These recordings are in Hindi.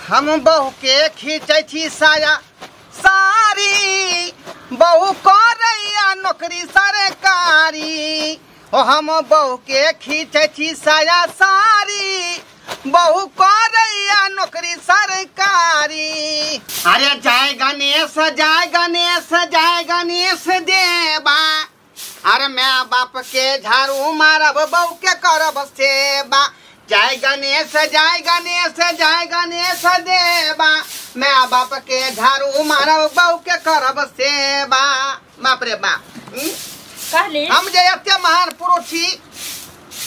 हम बहू के खींचे छी साया सारी, बहू करैया नौकरी सरकारी। ओ हम बहू के खींचे छी साया सारी, बहू करैया नौकरी सरकारी। अरे जय गणेश जय गणेश जय गणेश देवा। अरे मैं बाप के झाड़ू मारब बहू के करब सेवा। जय गणेश जय गणेश जय गणेश देवा। मैं बाप के झाड़ू मारब बहू के करब सेवा। बाप रे बाप। हम जे एते महान पुरुष छी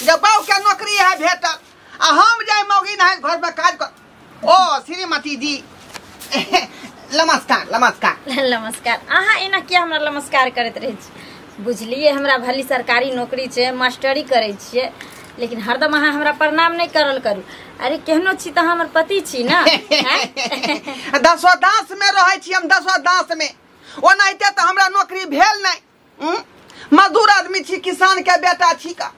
जे बहू के नौकरी है भेटल आ हम जाय मौगी ना घर में काज कर। ओ श्रीमती जी नमस्कार नमस्कार नमस्कार। अहाँ एना किया हमरा नमस्कार करैत रहै छी? बुझलिए हमरा भली सरकारी नौकरी छै, मास्टरी करै छियै, लेकिन हरदम अहाँ हमरा प्रणाम नहीं करल करू। अरे केहनो छी तो हमर पति छी ना। दसो दास में रहे छी हम, दसो दास में ओनाइते तो हमरा नौकरी भेल नहीं। मजदूर आदमी छी, किसान के बेटा छी का।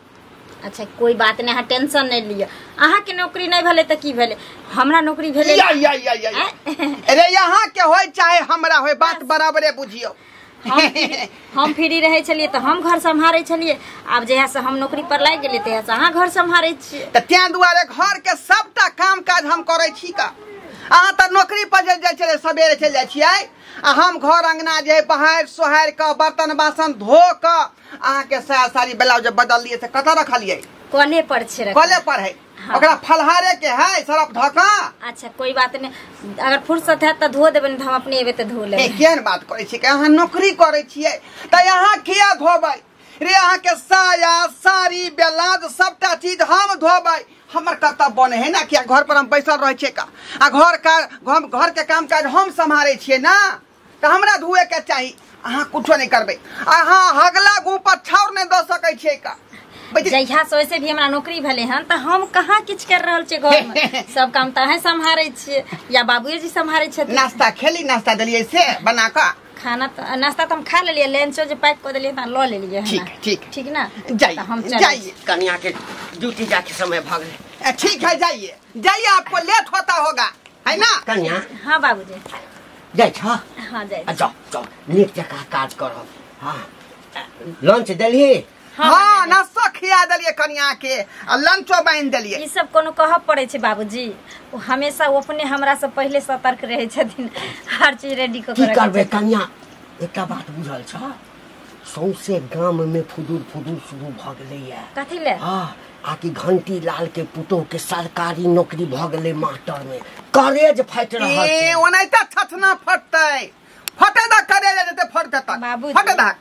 अच्छा कोई बात नहीं, हाँ टेंशन नहीं लियो। अहाँ के नौकरी नहीं भेले तो की भेले, हमरा नौकरी भेले। अरे यहाँ के होय चाहे हमरा होय, बात बराबरे बुझियो। हम फ्री रहे छलिए तो हम घर संभारे छलिए, आब जहिया से हम नौकरी पर लाग गेलिए तहिया से अहाँ घर संभारे छिए। त त्या दुआरे घर के सबटा काम काज हम करे छी का। अहाँ त नौकरी पर जाय छले सबेरे चल जाय छियै आ हम घर अंगना जे बहार सोहार के बर्तन बासन धो के अहाँ के साया साड़ी ब्लाउज बदल लिए से कत रखलिए? कॉले पर छै। कॉले पर है। हाँ। ओकरा फलहारे के है सरफ धोका। अच्छा कोई बात नहीं, अगर फुर्सत है तो धो देबे, हम अपने एबे तो धो लेबे। केहन बात करे छी? अहाँ नौकरी करे छियै त यहाँ किया धोबै रे? अहाँ के साया साड़ी ब्लाउज सबटा चीज हम धोबै, हमर कर्तव्य बने है ना। क्या घर पर हम बैसल रहे छियै का आ घर के काम काज हम संभाले छियै ना, तो हमरा धुए के चाहिए। अहाँ कुछो नहीं करबे, अहाँ हगला गु पर छाउर नहीं द सकै छियै का। जहिया से वैसे भी हमरा नौकरी भेले हन त हम कहाँ किछ कर रहल छियै घर में। सब काम त अहाँ संभारे छियै या बाबूजी जी संभारे छथिन। नाश्ता खेली, नाश्ता देलिए से बना का। खाना तो नाश्ता तो हम खा लेलिए, लंचो जो पैक कर देलिए त ल लेलिए। ठीक ठीक ठीक ना, जाइए हम जाइए, कन्या के ड्यूटी जाके समय भाग गए। ठीक है जाइए जाइए, आपको लेट होता होगा है ना कन्या। हाँ बाबूजी जाय छ। हाँ जाय जाओ जाओ, नीक जका काज करो। हाँ लंच देलिए? हाँ नाश्ता खिया देलिए कन्या के आ लंचो बांध देलिए। ई सब कोनो कहब पड़े छै बाबूजी, वो हमेशा वो अपने हमरा से पहले सतर्क रहे छथिन, हर चीज रेडी क के करबे। कन्या एकटा बात बुझल छ, सौंसे गाम में फुदूर फुदूर शुरू भ गेलैया। कथि ले? हां आकि घंटी लाल के पुतोह के सरकारी नौकरी भ गेलै मास्टर में, करेज फाइट रहल छै। ए ओनाइते छछना फटतै, फटे द करेज जते फटतै त बाबूजी फटे द।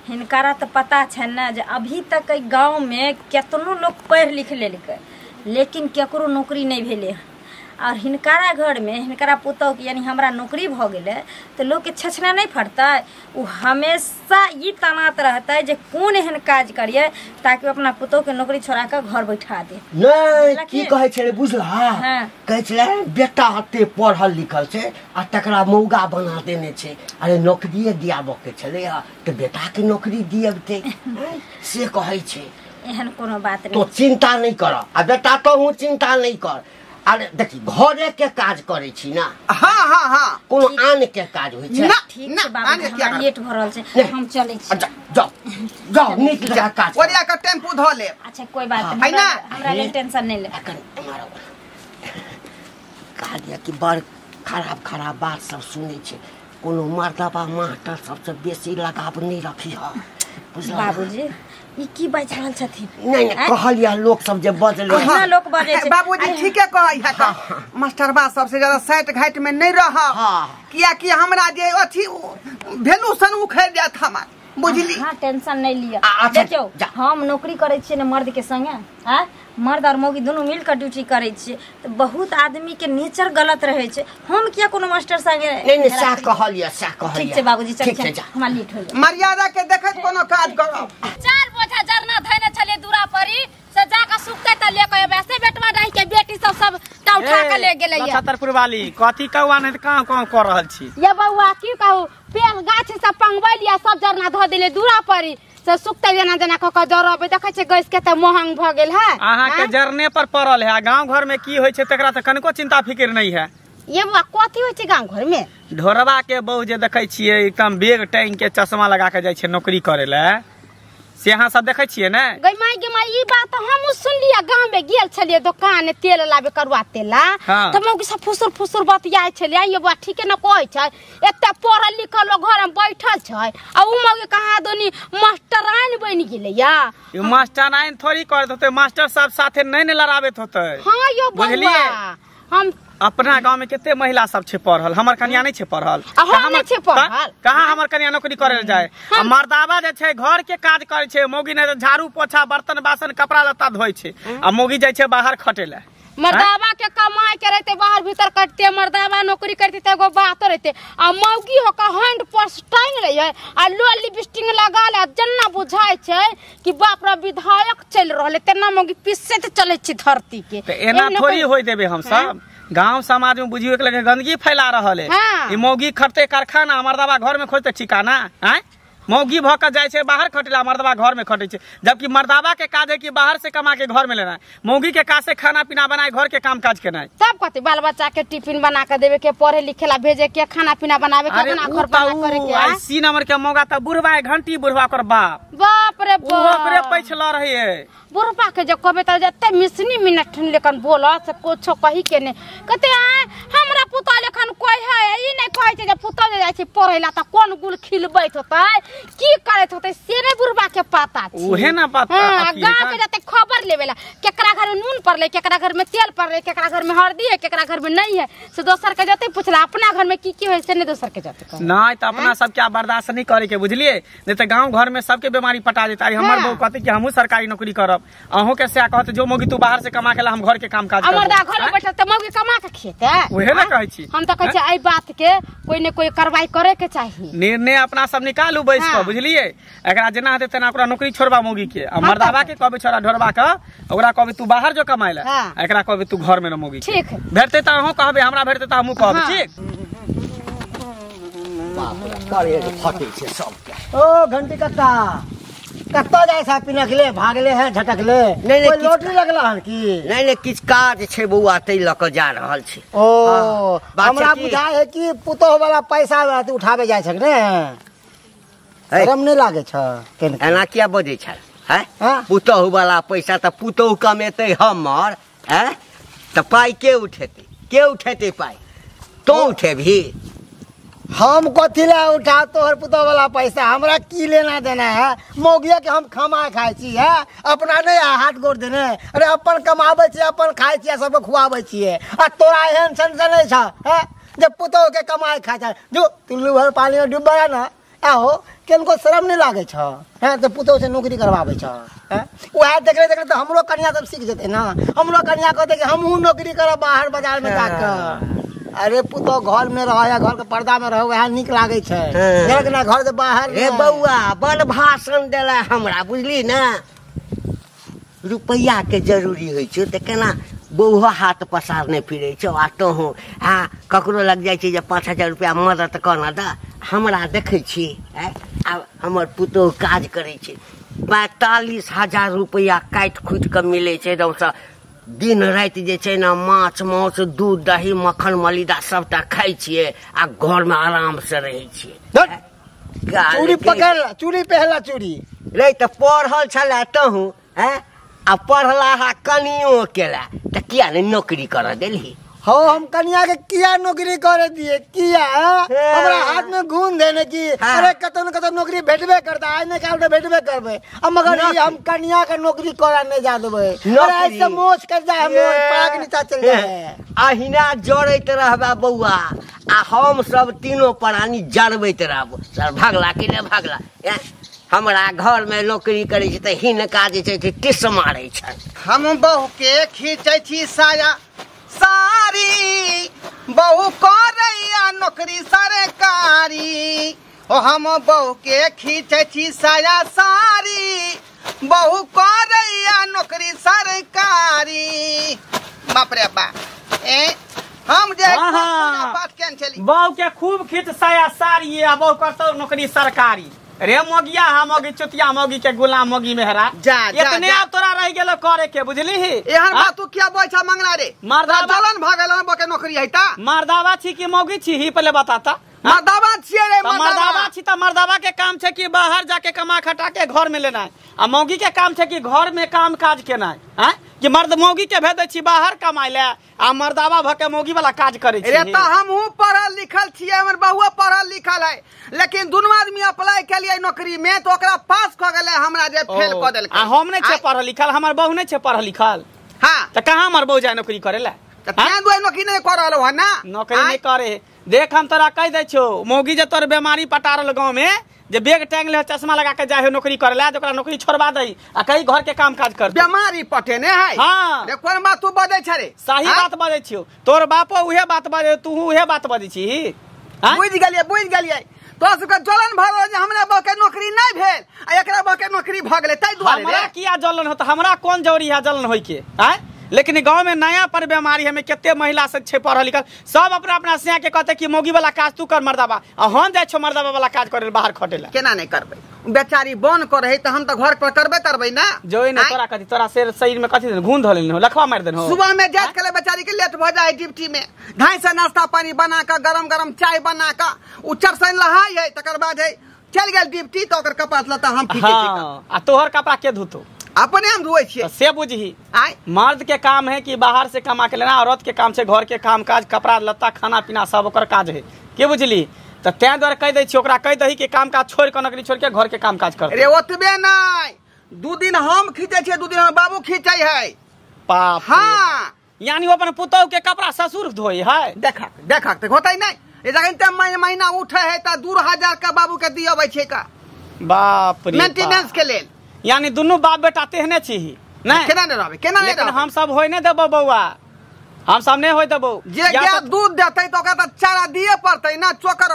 हिनकारा तो पता है ना जे अभी तक गांव में केतनो लोग पढ़ लिख लेलकै लेकिन केकरो नौकरी नहीं भेले। और हिनकारा घर में हिनकारा पुतोह के यानी हमरा नौकरी भ गेले तो लोग के छछना नहीं फटतै। वो हमेशा ये तनात रहतै जे कोन एहन काज करिए ताकि अपना पुतोह के नौकरी छोड़ा के घर बैठा दे। नहीं की कहे छले बुझला? हाँ। कहे छले बेटा हते पढ़ल लिखल छै आ तकरा मौगा बना देने छै। अरे नौकरी दियाबो के छले तो बेटा के नौकरी दियबते से कहे छै। एहन कोनो बात नहीं, तो चिंता नहीं कर। आ बेटा तो हूँ चिंता नहीं कर। अरे देखी घरे के काज करे छी ना। हाँ हाँ हाँ कोनो आन के काज होय छै। ठीक छै बाबू, हमरा लेट भ रहल छै, हम चलै छी। जाओ जाओ नीक जगह काज ओरिया के टेम्पू धो ले। अच्छा कोई बात है नहीं, ना? हमरा ले टेंशन नहीं ले। कहा दिया कि बड़ खराब खराब बात सब सुने छे। कोनो मर्दबा मास्टर सबसे बेसी लगाव नहीं रखी है बुझला बाबूजी। ई की बाज रहल छथिन? नहीं कहलिया लोग सब जे बजले। कहाँ लोग बजे छै? बाबूजी ठीके कहै है। मास्टरबा सबसे ज्यादा साइट घाट में नहीं रह। किया कि हमरा जे अथी भेलू सन उखड़ जात हमर, बुझली? हाँ टेंशन नहीं लिया। देखियो हम नौकरी करे छियै ना मर्द के संगे, हां मर्द और मौगी दोनों मिलकर ड्यूटी करे छियै तो बहुत आदमी के नेचर गलत रहे छै। हम किया कोनो मास्टर संगे नहीं सा कहलिया सा कहलिया। ठीक छै बाबूजी, चल हमरा लेट हो जाय। मर्यादा के देखत कोनो काज करो। चार बोझा जरना धैने छले दूरा परी से जाके सुखते त लेके एबे से बेटवा रही के बेटी सब ता उठा के ले गेलै। छतरपुर वाली कथी कहवा नहीं काम कर रहल छी? ये बउआ की कहू, पेड़ गाछ सब पंगबैलिया सब जरना ध देले दूरा परी से सुखते जना जना क जरबे। देखे छै गैस के त महंग भ गेल है। अहाँ के जरने पर पड़ल है, गांव घर में की होय छै तकरा त कनको चिंता फिक्र नहीं है। ये बुआ कथी होइ छै गांव घर में? ढोरबा के बहू जे देखै छियै एकदम बेग टांग के चश्मा लगा के जाइ छै नौकरी करे ले, से अहाँ सब देखै छियै ने? गई माई ई बात हम सुनलिया। गांव में गेल छलिए दुकान तेल लाबे करुआ तेला, त मौगी सब फुसुर फुसुर बतियाय छलिए। ये बुआ ठीक न कहै छै, एते पढ़ल लिखल घर में बैठल छै आ उ मौगी कहाँ दोनी मास्टराइन बन गेलै या। ये मास्टराइन थोड़ी करत होते, मास्टर सब साथे नहीं ने लड़ाबेत होते। हां यो बुआ हम अपना गांव में केते महिला सब छे पढ़ल, हमर कन्या नहीं छे पढ़ल। कहाँ हमर कन्या नौकरी करे जाए? मर्दावा जे छे घर के काज करे छे, मौगी ने झाड़ू पोछा बर्तन बासन कपड़ा लत्ता धोए छे आ मौगी जाय छे बाहर खटेला। मर्दावा के कमाई के रहते बाहर भीतर करते, मर्दावा नौकरी करते त एगो बात रहते आ मौगी हो का हैंड पर्स टांग रही है आ लो लिपस्टिक लगा ले जन्ना बुझाय छे कि बाप रे विधायक चल रहले, तेना मौगी पीछे से चले छी धरती के। त एना थोड़ी होय देबे हम सब। गांव समाज में बुझियो के गंदगी फैला रहल है। ई मौगी खटते कारखाना, मर्दावा घर में खोजते ठिकाना। हैं मौगी भकर जाय छे बाहर खटेला, मर्दावा घर में खटे छे। जबकि मर्दावा के काज है कि बाहर से कमा के घर में लेना है, मौगी के काज से खाना पीना बनाए घर के काम काज करना है। सब कहते बाल बच्चा के टिफिन बना के देवे के, पढ़े लिखे ला भेजे के, खाना पीना बनावे के, अपना घर बना करे के। 80 नंबर के मौगा त बुढ़वा घंटी बुढ़वा कर बाप रे बाप ओकरे पैछला रही है। बुढ़वा के जब कहबे त जते मिसनी मिनट लेकिन बोला से कुछो कही के ने कहते हमरा पुता लेखन कोई है ई नहीं कहै छै जे पुता जे जाय छै पढ़ै ला त कोन गुल खिलबैत होतै की करैत होतै से रे बुढ़वा के पता छै। ओहे ना पता। गांव के जते खबर लेवेला केकरा घर में नून पड़ले, केकरा घर में तेल पड़ले, केकरा घर में हल्दी है, केकरा घर में नहीं है, से दोसर के जते पूछला अपना घर में की होय से ने दोसर के जते नहीं त अपना सब क्या बर्दाश्त नहीं करे के, बुझलिए? नहीं त गांव घर में सबके बीमारी पटा देता है। हमर बहू कहते कि हमहू सरकारी नौकरी करब, अहू के से कहते जो मौगी तू बाहर से कमा के ला हम घर के काम काज करब। मर्दा घर में बैठल त मौगी कमा के खेते। ओहे ना कहै छी हम त कहै छी एई बात के कोई ने कोई कार्रवाई करे के चाहिए। निर्णय अपना सब निकालू बैस के, बुझलिए? एकरा जेना हेते तेना ओकरा नौकरी छोड़बा मौगी के, आ मर्दावा के कहबे छोड़ा ढोरबा के, ओकरा कहबे तू बाहर जो कमाए ला, एकरा कहबे तू घर में न मौगी। ठीक है भेटते त अहू कहबे, हमरा भेटते त हमहू कहबे। ठीक बाप रे करे फटे छे सब के। ओ घंटी कत्ता कत्ता जाय छा पिनकले भागले है झटकले? नहीं कोई लॉटरी लगला हन की? नहीं किछ काज छे बउआ तै ल के जा रहल छी। ओ हमरा बुझाय है कि पुतोह वाला पैसा उठावे जाय छक ने, शरम नहीं लागे छ? एना किया बजे छ? हैं पुतोह वाला पैसा त पुतोह कमेते हमर, हैं त पाई के उठेते पाई? तो उठेभी? हम कथी ला उठा तोहर पुतोह वाला पैसा? हमरा की लेना देना है? मौगिया के हम खमा खाई छी है, अपना नहीं हाथ गोड़ देने। अरे अपन कमाबे छी, अपन खाई छी, सबके खुआबे छिए आ तोरा एहन सन नहीं छ है जब पुतोह के कमाई खाई छ। जो तुल्लू भर पानी में डूबा ना आहो केनको शरम नहीं लागे छ? हैं तो पुतोह से नौकरी करवावे छ? हैं वह देखले तो हमरो कन्या सब सीख जेते ना। हमरो कन्या कहते कि हमहू नौकरी करब बाहर बाजार में जाकर। अरे पुतो घर में रह या घर के पर्दा में रह वह निक लागे छै, ना घर से बाहर। रे बउआ बड़ भाषण देला हमरा, बुझली ना? रुपया के जरूरी होय छै त केना बउहो हाथ पसारने फिरे छौ आ तोहू ककरो लग जाय छै जे 5000 रुपया मदद करना द। हमरा देखै छी आब हमर पुतोह काज करे छै, 45,000 रुपया काट खुट के मिले छै एकदम दिन रात जे छै ना माछ मांस दूध दही मक्खन मलिदा सबटा खाई छिए आ घर में आराम से रहे छिए। चूड़ी पकड़ चूड़ी पहला चूड़ी रे त पढ़ल छला तहू हैं आ पढ़ला हा कनियो केला त किया ने नौकरी कर देली? हो हम कन्या के किया नौकरी करे दिए? किया हमरा हाथ में घून देने की? अरे कतन कतन नौकरी भेटबे करता है, नहीं काल तो भेटबे करबे। अब मगर हम कन्या के नौकरी करा नहीं जा देबे। अरे ऐसे मोच कर जाए, हम पाग नीचा चल जाए। अहिना जड़ैत रहबा बउआ आ हम सब तीनों प्राणी जड़बैत रहबो। सर भागला कि नहीं भागला? हमरा घर में नौकरी करे छै त हिनका जे छै टिस मारै छै। हम बहू के खींचे छी साया सारी, बहू करैया नौकरी सरकारी। ओ हम बहू के खींचे छी साया सारी, बहू करैया नौकरी सरकारी। बाप रे बा हम जे पाठ केन चली बहू के खूब खींच साया सारी आ बहू करतो नौकरी सरकारी। रे मोगिया मोगी चुतिया मोगी के गुलाम मोगी मेहरा इतने अब तोरा रह गेलो करे के बुझली ही एहन बात तू क्या बोल छ मंगला रे मर्दावा जलन भागल बके नौकरी है ता मर्दावा छी कि मोगी छी ही पहले बताता मर्दावा छिए रे मर्दावा छी त मर्दावा के काम छे कि बाहर जाके कमा खटा के घर में लेना है आ मौगी के काम छे कि घर में काम काज केना है कि मर्द मौगी के भेज छी बाहर कमाई ले आ मर्दावा भके मौगी वाला काज करे छी रे त हमहू पढ़ल लिखल छिए हमर बहुआ पढ़ल लिखल है लेकिन दुनू आदमी अप्लाई के लिए नौकरी में तो ओकरा पास क गेले हमरा जे फेल क देल आ हम नै छे पढ़ल लिखल हमर बहू नै छे पढ़ल लिखल हां त कहां हमर बहू जाय नौकरी करे ला त तै दुई नौकरी नै कर रहलो है ना नौकरी नै करे देख हम तोरा कह दे छो मौगी जे तोर बीमारी पटारल गांव में जे बेग टांग ले चश्मा लगा के जाए नौकरी करे ला ओकरा नौकरी छोड़वा दई आ कई घर के काम काज कर बीमारी पटेने है हां रे कोन बात तू बजै छ रे सही बात बजै छियो तोर बापो उहे बात बजे तू उहे बात बजै छी बुझ गेलिए तो सबके जलन भरो जे हमरा बके नौकरी नै भेल आ एकरा बके नौकरी भ गेलै तै दुआरे हमरा किया जलन होत हमरा कोन जरूरी है जलन होय के लेकिन गांव में नया पर बीमारी हमें केते महिला से छे पढ़ल लिखल सब अपना अपना सिया के कहते कि मौगी वाला काज तू कर मर्दावा आ हम जाय छो मर्दावा वाला काज करे बाहर खटेला केना नै करबै बेचारी बन करे त हम त घर पर करबै ना जोई न तोरा कथि तोरा शरीर में कथि घून धलेन हो लखवा मार देन हो सुबह में जात के बेचारी के लेट भ जाए ड्यूटी में ढाई से नाश्ता पानी बना के गरम चाय बना के उ चरसन लहाय है तकर बाद है चल गेल ड्यूटी त ओकर कपास लता हम फीके आ तोहर कपड़ा के धुतो अपने हम धोए छिए से बुझही मर्द के काम है कि बाहर से कमा के लेना औरत के काम से घर के काम काज कपड़ा लत्ता खाना पीना सब ओकर काज है के बुझली त तै द्वारा कह दै छी ओकरा कह दही कि काम काज छोड़ के नौकरी छोड़ के घर के काम काज कर रे ओतबे नै 2 दिन हम खींचे छिए 2 दिन हमर बाबू खींचै है पाप हां यानी अपन पुतौ के कपड़ा ससुर धोई है देखा त होतै नै ए जखन त महीना उठे है त 2000 का बाबू के दियबै छै का बाप रे मेंटेनेंस के लेल यानी दुनू बाप बेटा तेहने छी नै केना नै रहबै केना नै रहबै हम सब होय नै देबो बौआ हम सब नै होय देबो जे गाय दूध देतै त ओकरा त चारा दिए पड़तै ना चोकर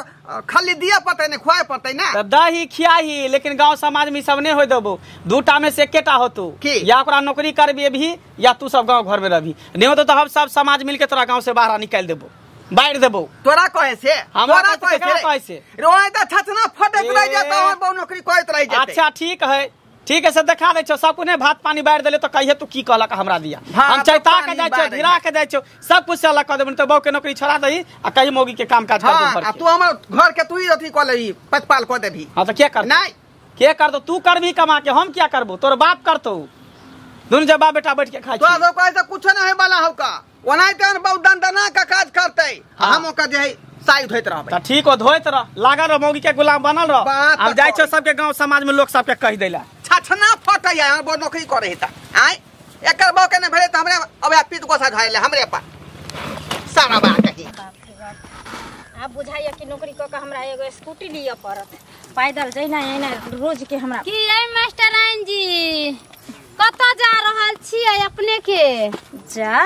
खली दिए पड़तै नै खुआए पड़तै ना त दही खियाही लेकिन गांव समाज में सब नै होय देबो दूटा में से एकेटा होतो या ओकरा नौकरी करबे भी या तू सब गांव घर में रहबी नै होतो त हम सब समाज मिल के तोरा गांव से बाहर निकाल देबो बाहर देबो तोरा कहे से हमरा कहे से रोय त छछना फटक रह जात और बहु नौकरी करत रह जात अच्छा ठीक है से देखा दे छो सब कुने भात पानी बाहर देले तो कहिए तू की कहला हमरा दिया हम चैता के जाय छो गिरा के जाय छो सब कुछ से अलग कर देबन त बहु के नौकरी छोड़ा दही आ कहीं मौगी के काम काज कर दो हां तू हमर घर के तू ही अथी क लेही पचपाल क देबी हां तो क्या कर नहीं के कर दो तू करबी कमा के हम क्या करबो तोर बाप करतो दोनों जब बाप बेटा बैठ के खाई तो कहे से कुछ न है वाला हो का ओनाई त बहु दंदना का काज करतै हम ओका जे साई धोइत रहबै त ठीक हो धोइत रह लागल रह मौगी के गुलाम बनल रह अब जाय छो सबके गांव समाज में लोग सब के कह देला छछना फटै है हम नौकरी करे है त आय एकर बौ के न भेले त हमरे अब पीत गोसा धइले हमरे पर सारा बात कही अब बुझाइए कि नौकरी क के हमरा एगो स्कूटी लिया पड़त पैदल जइना एना रोज के हमरा की ए मास्टराइन जी कत जा रहल छियै अपने के जा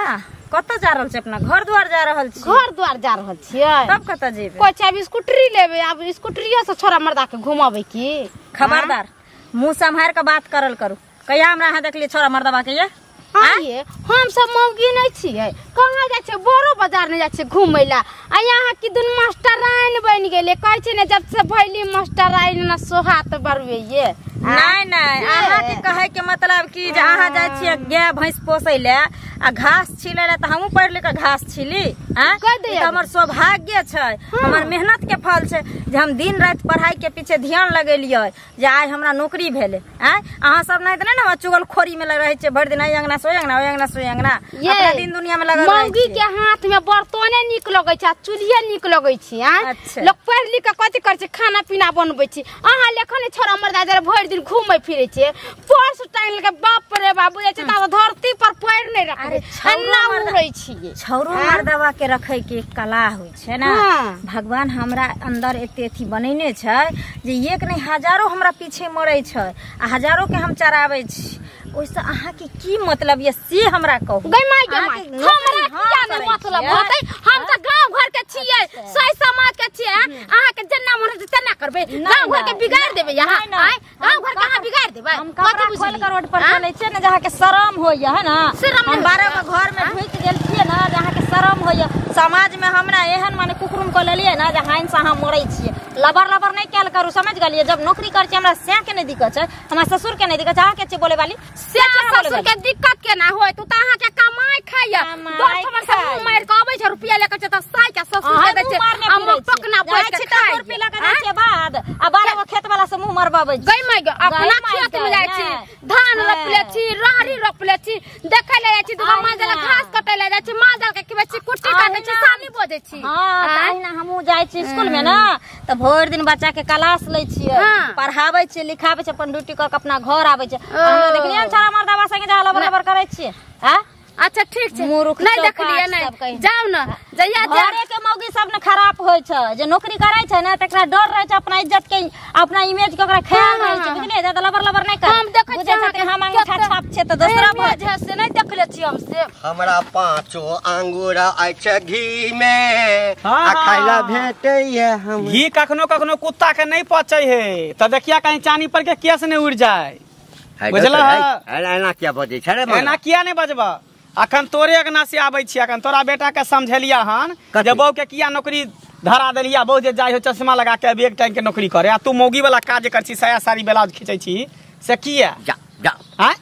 कत जा रहल छी अपना घर द्वार जा रहल छी घर द्वार जा रहल छियै तब कत जेबे कोइ चाबी स्कूटरी लेबे अब स्कूटरिया से छोरा मर्दा के घुमाबे की खबरदार मुंह संभार के बात करल करू कहिया हमरा हां देखली छोरा मर्दवा के ये आइए हम सब मौगी नहीं छियै कहां जाय छै बोरो बाजार नहीं जाय छै घुमैला आ यहाँ की दुन मास्टराइन बन गेले कहै छै ने जब से भइली मास्टराइन न सोहात बरवे ये नहीं आहा के कहे के मतलब कि जे आहा जाय छियै गाय भैंस पोसै ले आ घास छिलै ले त हमहु पढ़ ले के घास छिली हमर सौभाग्य छै हमर मेहनत के फल छै जे हम दिन रात पढ़ाई के पीछे ध्यान लगेलियै जे आइ हमरा नौकरी भेले आहा सब नहीं त ना चुगलखोरी में लग रहे छै भर दिन अंगना सोय अंगना अपना दिन दुनिया में लगल मौगी के हाथ में बर्तने निक लगै छै चूल्हे निक लगै छै लोग पढ़ लिख के कथि कर छै खाना पीना बनबै छै आहा लेखन छोरा मर्दा जरे भर दिन घूमै फिरै छै पर्स टांग के बाप रे बाबू जाय छै त धरती पर पैर नहीं रख अन्ना उड़ै छियै छौरो मर्दवा के रखे के कला होय छै ना भगवान हमरा अंदर एते अथी बनेने छै जे एक नहीं हजारों हमरा पीछे मरै छै आ हजारों के हम चराबै छी ओइसे आहा के की मतलब ये से हमरा कहू गई माय हमरा क्या ने मतलब होतै हम त गांव घर के छियै सही समाज के छियै आहा के जन्ना मन तना करबे गांव घर के बिगाड़ देबे यहां गांव घर कहां बिगाड़ देबे हम कपड़ा खोल के रोड पर चलै छै ने जहां के शरम होय है ना हम 12 गो घर में ढुक गेल छियै ना जहां के शरम होय समाज में हमरा एहन माने कुकुरुम को लेलिए ना जे हाइन से हम मरै छिए लबर लबर नहीं कैल करू समझ गलिए जब नौकरी कर छी हमरा से के नहीं दिक्कत है हमरा ससुर के नहीं दिक्कत है के छै बोले वाली से ससुर के दिक्कत के ना होय तू त अहाँ के कमाई खाइया दस हमर से मुंह मार के आबै छै रुपया लेके छै त साई के ससुर के दै छै हम पकना बैठ के खाइ रुपया लेके दै छै बाद आ 12 गो खेत वाला से मुंह मरबाबै गई मै ग अपना खेत में जाय छी धान रोपले छी राहरी रोपले छी देखै ले जाय छी दुगो माजल घास कटै ले जाय छी माजल के खिबै छी कुट्टी काटै छी सानी बोजै छी हां तहिना हमहू जाय छी स्कूल में ना त भोर दिन बच्चा के क्लास लै छियै पढ़ाबै छियै लिखाबै छियै अपन ड्यूटी क के अपना घर आबै छै हमरा देखलियै हम सारा मर्दावा संगे जा लबर लबर करै छियै हां अच्छा ठीक छै नहीं देखलिए नहीं जाओ ना जइया घरे के मौगी सब ने खराब होय छै जे नौकरी करै छै ना तकरा डर रहै छै अपना इज्जत के अपना इमेज के ओकरा ख्याल रहै छै बुझलिए ज्यादा लबर लबर नहीं कर हम देखै छी हम अंगूठा छाप छै त दोसरा वजह से नहीं देखले छी हम से हमरा 5 अंगूर आइ छै घी में आ खाइला भेटै है हम घी कखनो कखनो कुत्ता के नहीं पचै है त देखिया कहीं चानी पर के केस नहीं उड़ जाए बुझला एना क्या बजै छै रे एना किया नहीं बजबा अखन तोरे अंगना से आबै छी अखन तोरा बेटा के समझलिया हन जे बहू के किया नौकरी धरा देलिया बहू जे जाय हो चश्मा लगा के एक टाइम के नौकरी करे आ तू मौगी वाला काज कर छी साया साड़ी ब्लाउज खींचै छी से किया जा जा हां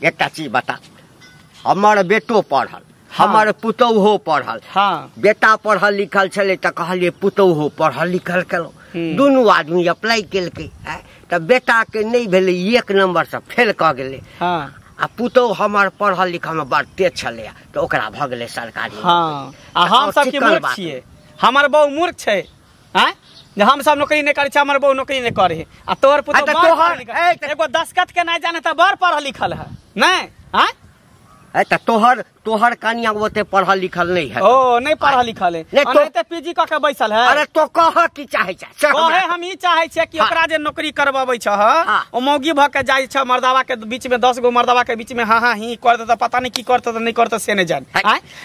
एकटा चीज बता हमर बेटो पढ़ल हमर पुतौहो पढ़ल हां बेटा पढ़ल लिखल छले त कहलिए पुतौहो पढ़ल लिखल केलो दुनू आदमी अप्लाई केलकै त बेटा के नहीं भेले 1 नंबर से फेल क गेले हां आ पुतौ हमर पढ़ल लिखल में बड़ तेज छले त ओकरा भ गेले सरकारी हां आ हम सब के मूर्ख छिए हमर बहु मूर्ख छै हैं जे हम सब नौकरी नहीं करे छी हमर बहु नौकरी नहीं करे आ तोहर पुतौ एगो दस्खत के नहीं जाने त बड़ पढ़ल लिखल है नहीं हैं त तोहर कनिया ओते पढ़ल लिखल नहीं है ओ नहीं पढ़ल लिखल है नहीं त पीजी क के बैसल है अरे तो कह की चाहे छै कहे हम ई चाहे छै कि ओकरा जे नौकरी करबाबै छ ओ मौगी भ के जाय छ मर्दावा के बीच में 10 गो मर्दावा के बीच में हां हां ही कर दे त पता नहीं की करत त नहीं करत से नहीं जान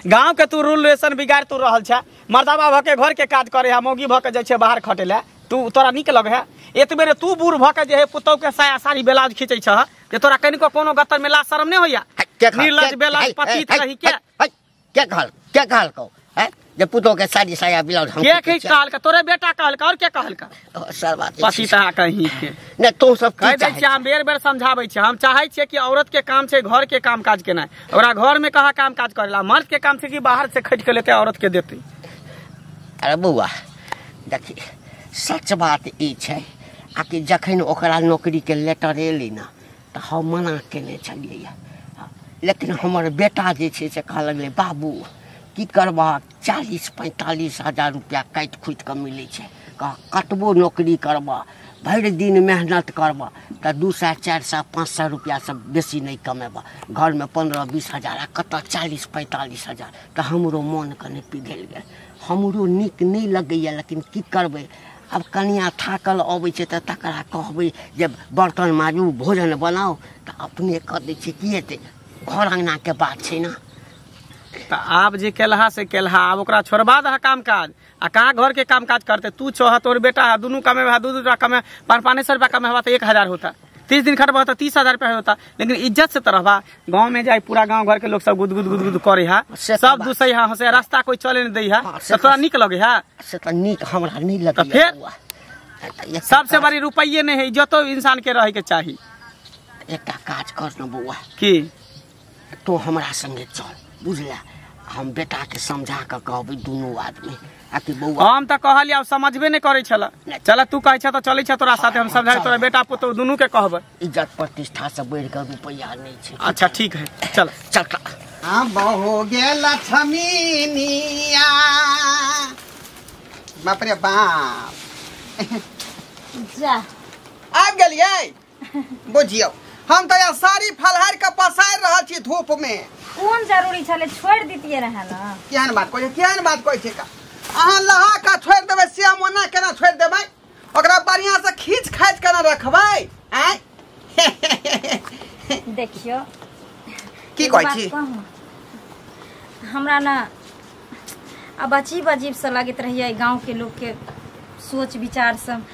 गांव के तू रूल रेशन बिगाड़ तू रहल छ मर्दावा भ के घर के काज करे है मौगी भ के जाय छै बाहर खटेला तू तोरा निक लगे है एतबेरे तू बूढ़ भ के जे है पुतौ के साया साड़ी ब्लाउज खींचै छ जे तोरा कनिको कोनो गतर में ला शरम नहीं होया निर्लज बेलाज पतित रही क्या कहल को जे पुतो के साड़ी साया ब्लाउज हम के कहल का तोरे बेटा कहल का और के कहल का सर बात पतित कहीं के ने तो सब कह दै छी हम बेर बेर समझाबै छी हम चाहै छी कि औरत के काम छै घर के काम काज केना ओकरा घर में कहा काम काज करेला मर्द के काम छै कि बाहर से खरीद के लेते औरत के देते अरे बउआ देखी सच बात ई छै आ कि जखन ओकरा नौकरी के लेटर एली ना त हम मना केने छलिए लेकिन हमर बेटा जे छै से कह लगले बाबू की करबा 40-45 हजार रुपया काट खुट के मिले छै कतबो नौकरी करबा भरि दिन मेहनत करबा त 200-400-500 रुपया से बेसी नहीं कमेबा घर में 15-20 हजार कत 40-45 हजार त हमरो मन कने पिघल गेल हमरो निक नहीं लगैया लेकिन की करबे अब कनिया थाकल अबै छै त तकरा कहबै जे बर्तन माजू भोजन बनाओ त अपने क दै छै कि हेतै घर अंगना के बात छै ना त आप जे केलहा से केलहा अब ओकरा छोड़बा दह काम काज आ कहाँ घर के काम काज करते तू छोह तोर बेटा है दोनों कमे 2-2 कमे 500 रुपया कमे हुआ तो 1000 होता 30 दिन खटबा तो 30,000 रुपया होता लेकिन इज्जत से तो रहबा गाँव में जाए पूरा गाँव घर के लोग सब गुद गुद गुद गुद करे है सब दूसरे है हंसे रास्ता कोई चले नहीं दे है तो थोड़ा निक लगे है से तो निक हमरा नहीं लगे फिर सबसे बड़ी रुपये नहीं है इज्जतो इंसान के रहे के चाहिए एकटा काज कर न बउआ की तो हमरा संगे चल बुझला हम बेटा के समझा के कहबै दोनों आदमी आकि बउआ हम त कहलिया समझबे नहीं करे छला चल तू कहै छ त चलै छ तोरा साथे हम समझा तोरा बेटा पुतो दोनों के कहबै इज्जत प्रतिष्ठा से बढ़ के रुपया नहीं छै अच्छा ठीक है चल चल हम बहु गेल छमीनिया बाप रे बाप जा आबि गेलियै बुझियौ हम तो यहाँ सारी फलहार के पसार रहा छी धूप में कौन जरूरी छले छोड़ दीतिए रहे ना केहन बात कहै छै का अहाँ लहा का छोड़ देबै से मोना केना छोड़ देबै ओकरा बढ़िया से खींच खाच के ना रखबै आय देखियो की कहै छी हमरा ना अब अजीब से लगत रहिए गांव के लोग के सोच विचार सब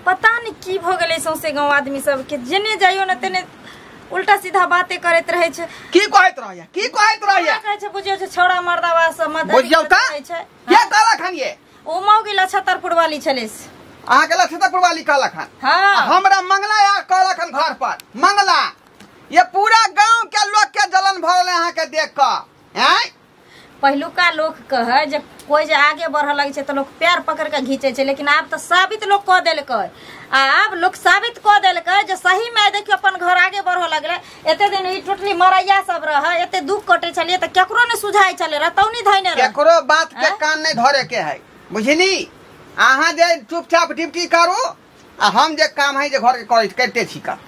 पता नहीं की भ गेलै सौसे गांव आदमी सब के जेने जाइयो ना तेने उल्टा सीधा बातें करैत रहे छै। की कहैत रहैया कहै छै बुझियो छै छौड़ा मर्दावा सब मदद बुझियो त छै। के कहला खान ये ओ मौगी लछतरपुर वाली छले से अहाँ के लछतरपुर वाली कहला खान। हां हमरा मंगला यार कहला खान घर पर मंगला ये पूरा गांव के लोग के जलन भरले अहाँ के देख क हैं। पहिलुका लोग कहे जे कोई जे आगे बढ़ लगे छै तो लोग पैर पकड़ के घीचे छै, लेकिन आब तो साबित लोग क देलकै। आब लोग साबित क देलकै जे सही में देखियो अपन घर आगे बढ़ लगले। एते दिन ई टोटली मरैया सब रह एते दुख कटे छलिए त केकरो ने सुझाई चले रहतौनी धैने रह केकरो बात के कान नहीं धरे के है बुझली। अहाँ जे चुपचाप ड्यूटी करू आ हम जे काम है जे घर के करते छी का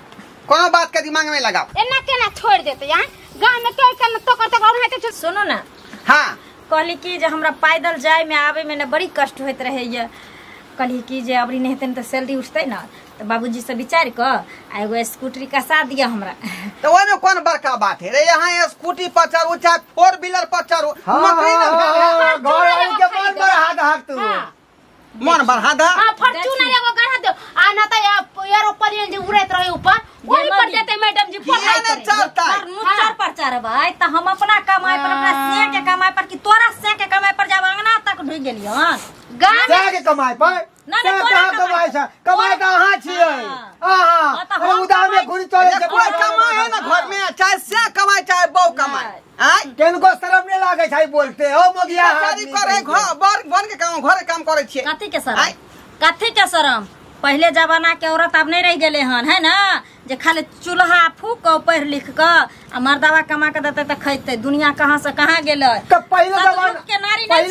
कोनो बात के दिमाग में लगाओ। एना केना छोड़ देते यार गांव में कोई कन तो करते घर है। सुनो ना हां कहली कि जे हमरा पैदल जाए में आवे में ने बड़ी कष्ट होइत रहे ये। कहली कि जे अबरी नहीं हेतै त सैलरी उठतै ना तो बाबूजी से विचार क आ एगो स्कूटरी कसा दिया हमरा। तो ओमे कौन बड़का बात है रे। यहाँ स्कूटी पर चढ़ू चाहे 4 व्हीलर पर चढ़ू नौकरी ना घर आई के मन बड़ा हाथ हाथ तू मन बढ़ा दा। हां फॉर्च्यूनर एगो गढ़ा दो आ ना त एरोप्लेन जे उड़ैत रहे ऊपर वही पर देते मैडम जी पढ़ाई ना चलता नुचर पर चढ़बै त हम अपना कमाई पर अपना से के कमाई पर कि तोरा से के कमाई पर जब अंगना तक ढुक गेलियन गांव से के कमाई पर ना से कहाँ कमाई छ कमाई त अहाँ छियै। हां उदाम में घुरी चले से कोई कमाए है ना घर में चाहे से कमाए चाहे बहू कमाए हैं। केनको शर्म नहीं लागे छै बोलते हो मोगिया शादी करे घर बन के काम घर काम करे छियै। कथी के शरम पहले जमाना के औरत अब नहीं रह गए हन है ना जे खाली चूल्हा फूक के पढ़ लिख के आ मर्दावा कमा के देते त खैते। दुनिया कहाँ से कहाँ गेले। पहले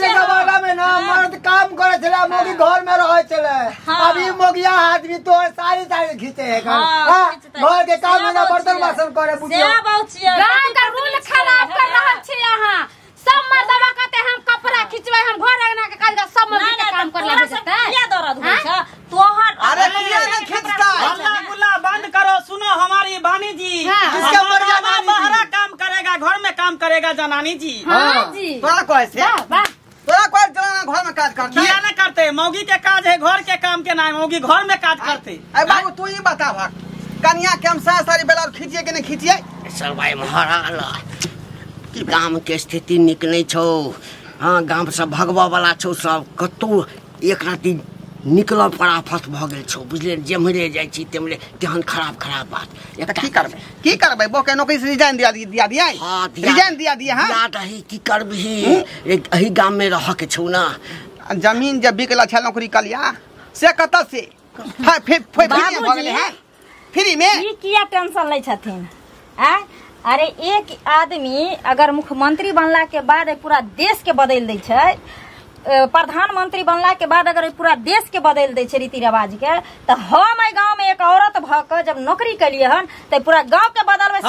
जमाना में ना मर्द काम करे छले मोगी घर में रहे छले। अभी मोगिया आदमी तो सारी खींचे है घर के काम में ना बर्तन बासन करे बुझियो गांव का रूल खराब कर रहल छी अहाँ। सब मर्दवा कहते हम कपड़ा खिंचबै हम घर अंगना के काज सब मर्द के काम कर लागे छै। क्या दर्द होय छ तोहर अरे किया नहीं खींचता हल्ला गुल्ला बंद करो। सुनो हमारी बानी जी किसका मर्दा बाहर काम करेगा घर में काम करेगा जनानी जी। हां जी तोरा कहे से तोरा कोई जनाना घर में काज करता किया न करते। मौगी के काज है घर के काम के ना मौगी घर में काज करते। ए बाबू तू ही बता भक कन्या के हम सारी बेला खींचिए कि नहीं खींचिए। सर भाई महाराला कि गांव के स्थिति निक नहीं छौ। हाँ गांव सब भगवा वाला छौ सब कतौ एक राति निकल फटाफट भ गेल छौ बुझले जेमरे जाइ छी तेमरे तेहन खराब बात। एक की करबै बो के नौकरी से रिजाइन दिया रिजाइन दिया हां याद है की करबही एक एही गांव में रह के छौ ना। जमीन जब बिकला छ नौकरी कलिया से कत से फिर भ गेले है फ्री में ई किया टेंशन लै छथिन। अरे एक आदमी अगर मुख्यमंत्री बनला के बाद पूरा देश के बदल दै छै प्रधानमंत्री बनला के बाद अगर पूरा देश के बदल दै छै रीति रिवाज के तो हम गांव में एक औरत भ के जब नौकरी कलिए हन तो पूरा गांव के बदलवे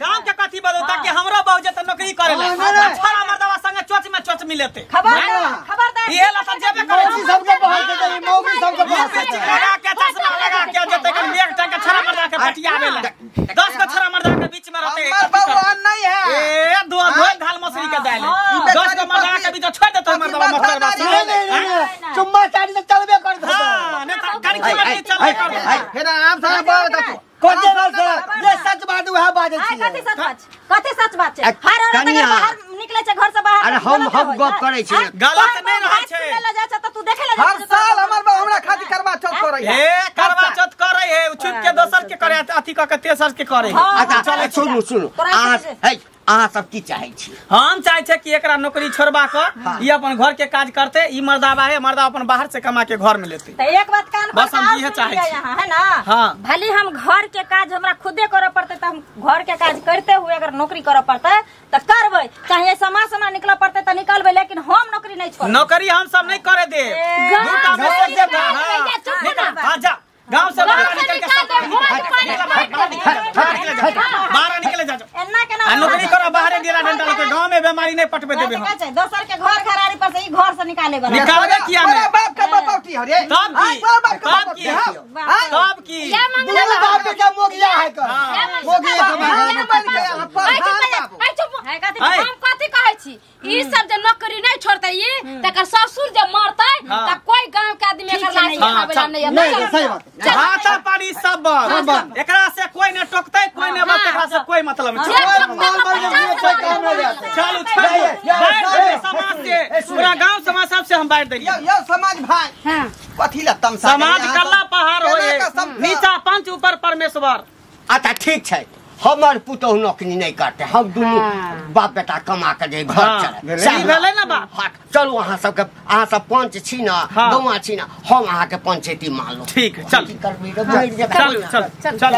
गांव के कथी बदलता कि हमरो बहु जे नौकरी करे ला छोरा मर्दवा संगे चोच में चोच मिलते। खबरदार ये ला सब जेबे करे सबके बहाल के देली मौगी सबके बहाल के लगा के चश्मा लगा के जते के एक टंग के छोरा मर्दा के पटियावे ला 10 के छोरा मर्दा के बीच में रहते। हमर भगवान नहीं है ए दो धाल मछली के दाल 10 के मर्दा के बीच छोड़ देतो मर्दवा मस्तर बस चुम्मा चाटी से चलबे कर दो। हां ने गाड़ी में चलबे कर दो। फिर आराम से बात दो कोन से ये सच बात वह बाजे छी। कथी सच बात छै हर औरत अगर बाहर निकले छै घर से बाहर। अरे हम गप करे छी गलत नहीं रहे छै। ले जा छ त तू देखे ले हर साल हमर हमरा खातिर करवा चौथ करे है। ए करवा चौथ करे है चुप के दोसर के करे अथी क के तेसर के करे है। अच्छा चले सुनो अहाँ सब की चाहे छी। हम चाहे छे कि एकरा नौकरी छोड़बा के ई अपन घर के काज करते ई मर्दावा है मर्दा अपन बाहर से कमा के घर में लेते। तो एक बात कान पर बस हम ये चाहे छी यहाँ है ना। हां भले हम घर के काज हमरा खुदे करे पड़ते त हम घर के काज करते हुए अगर नौकरी करे पड़ते त करबै चाहे समाज से निकल पड़ते त निकलबै लेकिन हम नौकरी नहीं छोड़। नौकरी हम सब नहीं करे दे दूटा में से दे। हां जा गांव से बाहर निकल के बाहर निकले जा एन्ना के ना नौकरी करो बाहर डेरा डंडा लेके गांव में बीमारी नहीं पटबे देबे हम। दोसर के घर घरारी पर से ई घर से निकाले बना निकालबे किया में बाप का बापौती हो रे तब की तब की दुनू बाप के मोगिया है कर मोगिया हम कथी कहै छी ई सब जे नौकरी नहीं छोड़ते ई तकर ससुर जे मरते त कोई गांव के आदमी एकर लाज हाँ, खावे नहीं नहीं सही बात हाथा पानी सब बंद एकरा से कोई न टोकते कोई न बात एकरा से कोई मतलब नहीं चलो समाज के पूरा गांव समाज सब से हम बांट देंगे यो समाज भाई हां कथी ला तमसा समाज करला पहाड़ होए नीचा पंच ऊपर परमेश्वर। अच्छा ठीक है हमार पुतहु नौकरी नहीं करते हम दोनों बाप बेटा कमा के जे घर चले सही भेलै ना बाप। चलू अहाँ सब पंच छी ना गौवा छी ना हम अहाँ के पंचायती मान लो ठीक है चल करबी चल चल चल